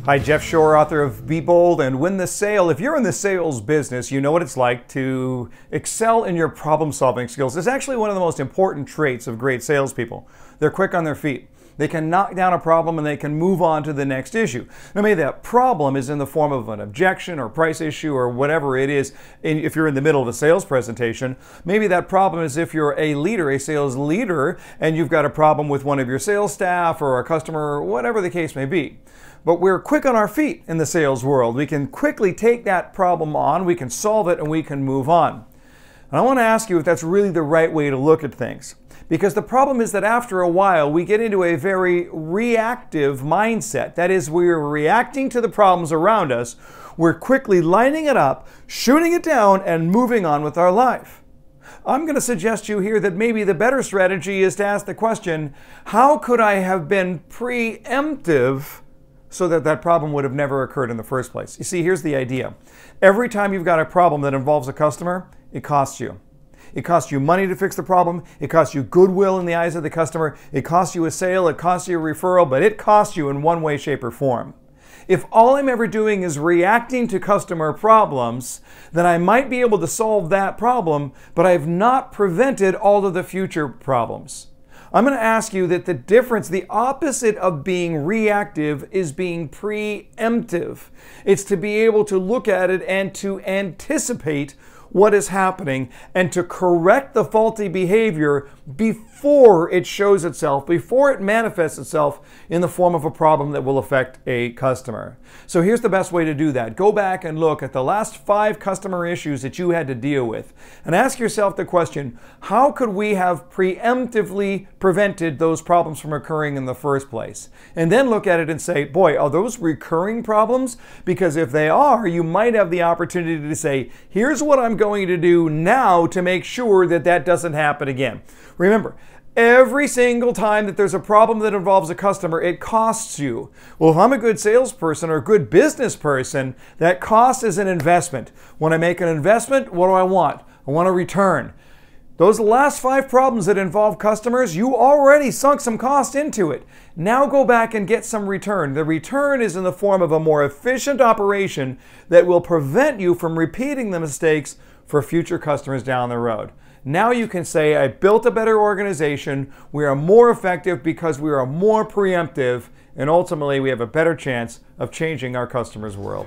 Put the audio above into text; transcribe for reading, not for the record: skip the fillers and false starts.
Hi, Jeff Shore, author of Be Bold and Win the Sale. If you're in the sales business, you know what it's like to excel in your problem-solving skills. It's actually one of the most important traits of great salespeople. They're quick on their feet. They can knock down a problem and they can move on to the next issue. Now, maybe that problem is in the form of an objection or price issue or whatever it is. If you're in the middle of a sales presentation, maybe that problem is if you're a leader, a sales leader, and you've got a problem with one of your sales staff or a customer or whatever the case may be. But we're quick on our feet in the sales world. We can quickly take that problem on, we can solve it, and we can move on. And I want to ask you if that's really the right way to look at things. Because the problem is that after a while, we get into a very reactive mindset. That is, we're reacting to the problems around us. We're quickly lining it up, shooting it down, and moving on with our life. I'm going to suggest to you here that maybe the better strategy is to ask the question, how could I have been preemptive so that that problem would have never occurred in the first place? You see, here's the idea. Every time you've got a problem that involves a customer, it costs you. It costs you money to fix the problem. It costs you goodwill in the eyes of the customer. It costs you a sale. It costs you a referral, but it costs you in one way, shape, or form. If all I'm ever doing is reacting to customer problems, then I might be able to solve that problem, but I've not prevented all of the future problems. I'm going to ask you that the difference, the opposite of being reactive, is being preemptive. It's to be able to look at it and to anticipate what is happening and to correct the faulty behavior before it shows itself, before it manifests itself in the form of a problem that will affect a customer. So here's the best way to do that. Go back and look at the last 5 customer issues that you had to deal with and ask yourself the question, how could we have preemptively prevented those problems from occurring in the first place? And then look at it and say, boy, are those recurring problems? Because if they are, you might have the opportunity to say, here's what I'm going to do now to make sure that that doesn't happen again. Remember, every single time that there's a problem that involves a customer, it costs you. Well, if I'm a good salesperson or a good business person, that cost is an investment. When I make an investment, what do I want? I want a return. Those last 5 problems that involve customers, you already sunk some cost into it. Now go back and get some return. The return is in the form of a more efficient operation that will prevent you from repeating the mistakes for future customers down the road. Now you can say, I built a better organization, we are more effective because we are more preemptive, and ultimately we have a better chance of changing our customers' world.